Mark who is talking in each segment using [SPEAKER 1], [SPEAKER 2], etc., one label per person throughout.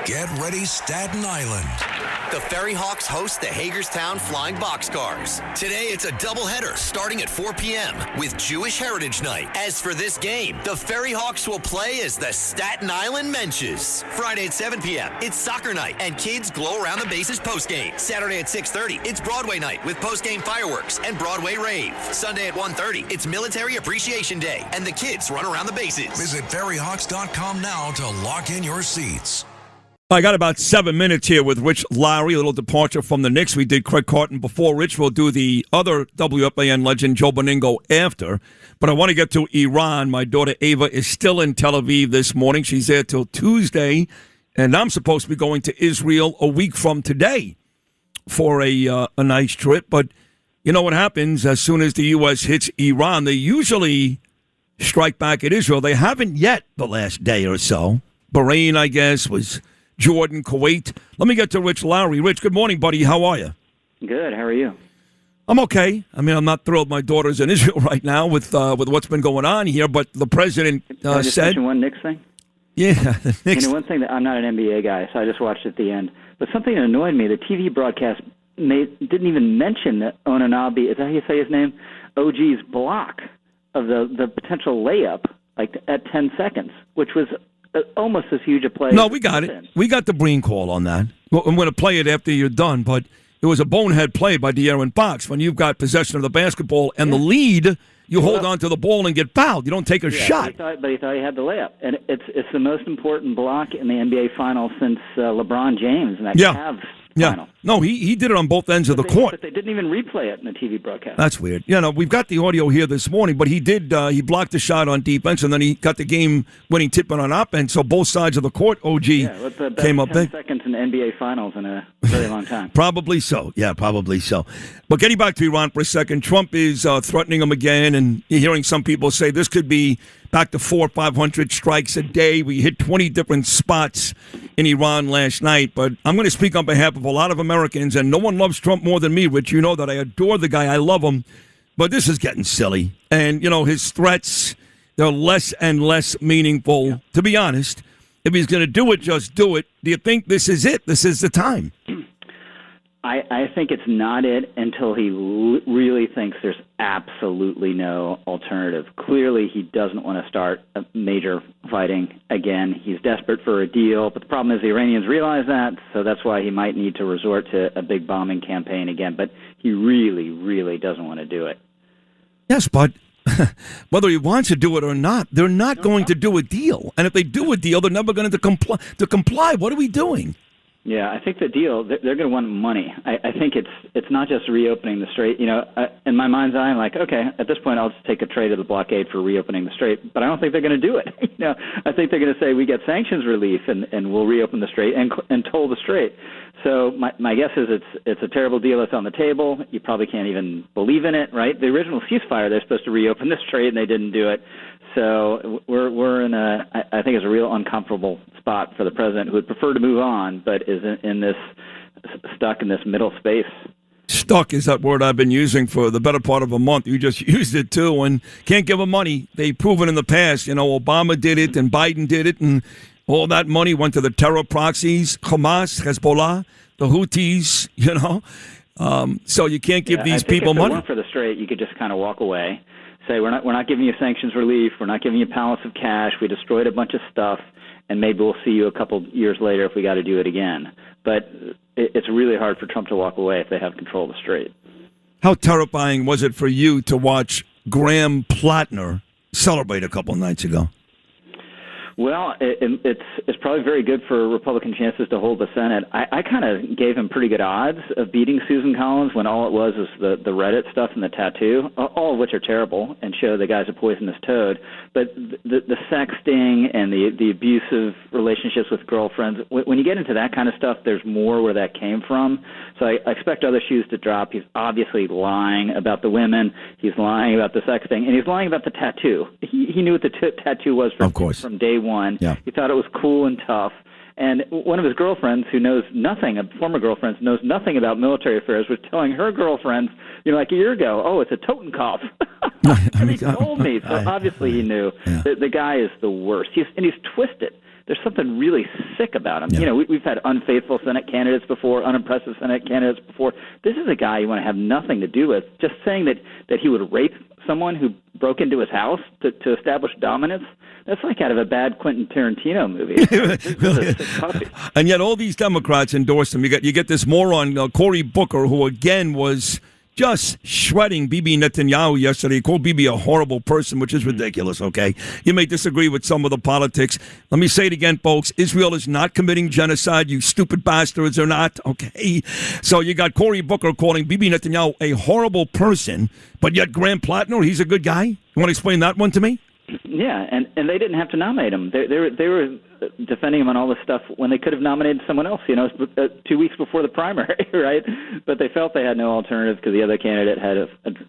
[SPEAKER 1] Get ready, Staten Island.
[SPEAKER 2] The Ferry Hawks host the Hagerstown Flying Boxcars. Today, it's a doubleheader starting at 4 p.m. with Jewish Heritage Night. As for this game, the Ferry Hawks will play as the Staten Island Menches. Friday at 7 p.m., it's soccer night, and kids glow around the bases postgame. Saturday at 6:30, it's Broadway night with postgame fireworks and Broadway rave. Sunday at 1:30, it's Military Appreciation Day, and the kids run around the bases.
[SPEAKER 1] Visit ferryhawks.com now to lock in your seats.
[SPEAKER 3] I got about 7 minutes here with Rich Lowry, a little departure from the Knicks. We did Craig Carton before. Rich will do the other WFAN legend, Joe Beningo, after. But I want to get to Iran. My daughter Ava is still in Tel Aviv this morning. She's there till Tuesday. And I'm supposed to be going to Israel a week from today for a nice trip. But you know what happens as soon as the U.S. hits Iran? They usually strike back at Israel. They haven't yet the last day or so. Bahrain, I guess, was Jordan, Kuwait. Let me get to Rich Lowry. Rich, good morning, buddy. How are you?
[SPEAKER 4] Good. How are you?
[SPEAKER 3] I'm okay. I mean, I'm not thrilled my daughter's in Israel right now with what's been going on here, but the president
[SPEAKER 4] Can I just
[SPEAKER 3] said...
[SPEAKER 4] mention one Knicks thing?
[SPEAKER 3] Yeah, the Knicks...
[SPEAKER 4] one thing that I'm not an NBA guy, so I just watched at the end. But something that annoyed me, the TV broadcast didn't even mention that Onanabi, is that how you say his name? OG's block of the potential layup like at 10 seconds, which was almost as huge a play.
[SPEAKER 3] No, we got it. We got the Breen call on that. I'm going to play it after you're done, but it was a bonehead play by De'Aaron Fox. When you've got possession of the basketball and the lead, you hold on to the ball and get fouled. You don't take a shot.
[SPEAKER 4] But he thought he had the layup. And it's the most important block in the NBA Finals since LeBron James and that Cavs final.
[SPEAKER 3] No, he did it on both ends of the court.
[SPEAKER 4] But they didn't even replay it in the TV broadcast.
[SPEAKER 3] That's weird. You know, we've got the audio here this morning, but he he blocked the shot on defense, and then he got the game-winning tip on offense. So both sides of the court, OG came up big.
[SPEAKER 4] 10 seconds in the NBA Finals in a very long time.
[SPEAKER 3] Probably so. Yeah, probably so. But getting back to Iran for a second, Trump is threatening them again, and you're hearing some people say this could be back to 400 or 500 strikes a day. We hit 20 different spots in Iran last night. But I'm going to speak on behalf of a lot of Americans, and no one loves Trump more than me, Rich. You know that I adore the guy. I love him. But this is getting silly. And, you know, his threats, they're less and less meaningful, to be honest. If he's going to do it, just do it. Do you think this is it? This is the time?
[SPEAKER 4] I think it's not it until he really thinks there's absolutely no alternative. Clearly, he doesn't want to start a major fighting again. He's desperate for a deal, but the problem is the Iranians realize that, so that's why he might need to resort to a big bombing campaign again. But he really, really doesn't want to do it.
[SPEAKER 3] Yes, but whether he wants to do it or not, they're not going to do a deal. And if they do a deal, they're never going to comply. What are we doing?
[SPEAKER 4] Yeah, I think the deal, they're going to want money. I think it's not just reopening the strait. You know, in my mind's eye, I'm like, okay, at this point, I'll just take a trade of the blockade for reopening the strait. But I don't think they're going to do it. You know, I think they're going to say we get sanctions relief and we'll reopen the strait and toll the strait. So my guess is it's a terrible deal that's on the table. You probably can't even believe in it, right? The original ceasefire, they're supposed to reopen the strait and they didn't do it. So we're in I think it's a real uncomfortable spot for the president, who would prefer to move on, but is in this stuck in this middle space.
[SPEAKER 3] Stuck is that word I've been using for the better part of a month. You just used it too, and can't give them money. They've proven in the past. You know, Obama did it, and Biden did it, and all that money went to the terror proxies, Hamas, Hezbollah, the Houthis. You know, so you can't give these people money.
[SPEAKER 4] If it weren't for the strait, you could just kind of walk away. Say, we're not giving you sanctions relief, we're not giving you pallets of cash, we destroyed a bunch of stuff, and maybe we'll see you a couple years later if we got to do it again. But it's really hard for Trump to walk away if they have control of the strait.
[SPEAKER 3] How terrifying was it for you to watch Graham Plattner celebrate a couple nights ago?
[SPEAKER 4] Well, it's probably very good for Republican chances to hold the Senate. I kind of gave him pretty good odds of beating Susan Collins when all it was the Reddit stuff and the tattoo, all of which are terrible and show the guy's a poisonous toad. But the sexting and the abusive relationships with girlfriends, when you get into that kind of stuff, there's more where that came from. So I expect other shoes to drop. He's obviously lying about the women. He's lying about the sexting, and he's lying about the tattoo. He knew what the tattoo was from day one.
[SPEAKER 3] Yeah.
[SPEAKER 4] He thought it was cool and tough. And one of his girlfriends, who knows nothing, a former girlfriend, knows nothing about military affairs, was telling her girlfriends, like a year ago, oh, it's a Totenkopf. And he told me. So obviously he knew.
[SPEAKER 3] Yeah.
[SPEAKER 4] The guy is the worst. He's twisted. there's something really sick about him.
[SPEAKER 3] Yeah.
[SPEAKER 4] You know, we've had unfaithful Senate candidates before, unimpressive Senate candidates before. This is a guy you want to have nothing to do with. Just saying that he would rape someone who broke into his house to establish dominance, that's like out of a bad Quentin Tarantino movie. This is a sick puppy.
[SPEAKER 3] And yet all these Democrats endorse him. You get this moron, Cory Booker, who again was just shredding Bibi Netanyahu yesterday. He called Bibi a horrible person, which is ridiculous, okay? You may disagree with some of the politics. Let me say it again, folks. Israel is not committing genocide. You stupid bastards are not, okay? So you got Cory Booker calling Bibi Netanyahu a horrible person, but yet Graham Plattner, he's a good guy? You want to explain that one to me?
[SPEAKER 4] Yeah, and they didn't have to nominate him. They were defending him on all this stuff when they could have nominated someone else, 2 weeks before the primary, right? But they felt they had no alternative because the other candidate had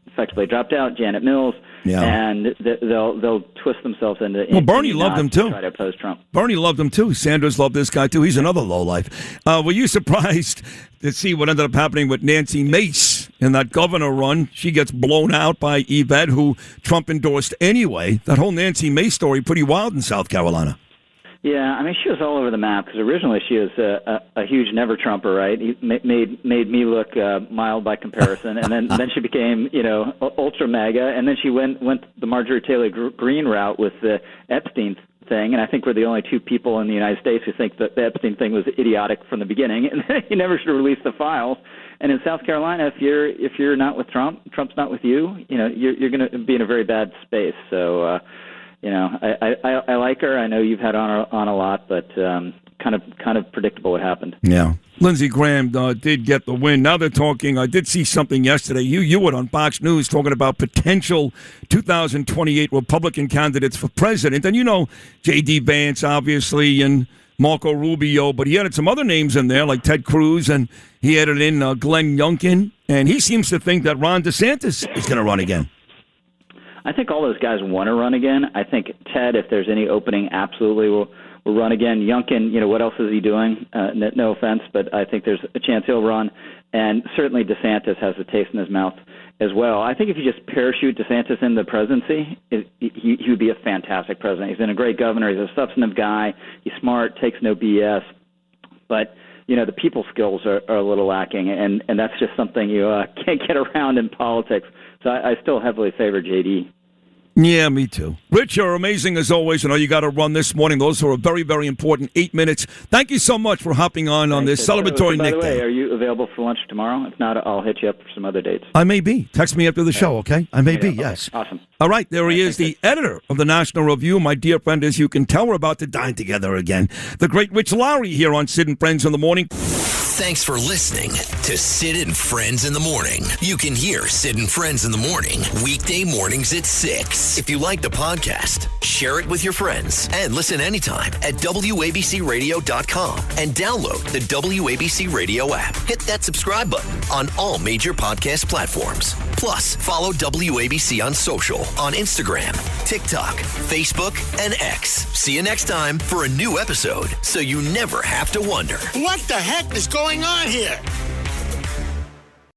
[SPEAKER 4] effectively dropped out, Janet Mills, and they'll twist themselves into.
[SPEAKER 3] Well, Bernie loved him too.
[SPEAKER 4] Try to oppose Trump.
[SPEAKER 3] Bernie loved him too. Sanders loved this guy too. He's another lowlife. Were you surprised to see what ended up happening with Nancy Mace in that governor run? She gets blown out by Yvette, who Trump endorsed anyway. That whole Nancy Mace story, pretty wild in South Carolina.
[SPEAKER 4] Yeah, I mean, she was all over the map because originally she was a huge never-Trumper, right? He made me look mild by comparison, and then she became, ultra MAGA, and then she went the Marjorie Taylor Greene route with the Epstein thing, and I think we're the only two people in the United States who think that the Epstein thing was idiotic from the beginning, and he never should have released the files. And in South Carolina, if you're not with Trump, Trump's not with you, you're going to be in a very bad space. So. I like her. I know you've had on a lot, but kind of predictable what happened.
[SPEAKER 3] Yeah. Lindsey Graham did get the win. Now they're talking. I did see something yesterday. You were on Fox News talking about potential 2028 Republican candidates for president. And J.D. Vance, obviously, and Marco Rubio, but he added some other names in there like Ted Cruz, and he added in Glenn Youngkin. And he seems to think that Ron DeSantis is going to run again.
[SPEAKER 4] I think all those guys want to run again. I think Ted, if there's any opening, absolutely will run again. Youngkin, what else is he doing? No offense, but I think there's a chance he'll run. And certainly DeSantis has a taste in his mouth as well. I think if you just parachute DeSantis in the presidency, he would be a fantastic president. He's been a great governor. He's a substantive guy. He's smart, takes no BS. But the people skills are a little lacking, and that's just something you can't get around in politics. So I still heavily favor J.D.
[SPEAKER 3] Yeah, me too. Rich, you're amazing as always. I know you got to run this morning. Those are a very, very important 8 minutes. Thank you so much for hopping on this celebratory Nick Day. By the way,
[SPEAKER 4] are you available for lunch tomorrow? If not, I'll hit you up for some other dates.
[SPEAKER 3] I may be. Text me after the show, okay? I may be,
[SPEAKER 4] okay.
[SPEAKER 3] yes.
[SPEAKER 4] Awesome.
[SPEAKER 3] All right, there he is, the editor of the National Review. My dear friend, as you can tell, we're about to dine together again. The great Rich Lowry here on Sid and Friends in the Morning.
[SPEAKER 2] Thanks for listening to Sid and Friends in the Morning. You can hear Sid and Friends in the Morning weekday mornings at 6. If you like the podcast, share it with your friends and listen anytime at WABCRadio.com and download the WABC Radio app. Hit that subscribe button on all major podcast platforms. Plus, follow WABC on social on Instagram, TikTok, Facebook, and X. See you next time for a new episode so you never have to wonder.
[SPEAKER 5] What the heck is going on here?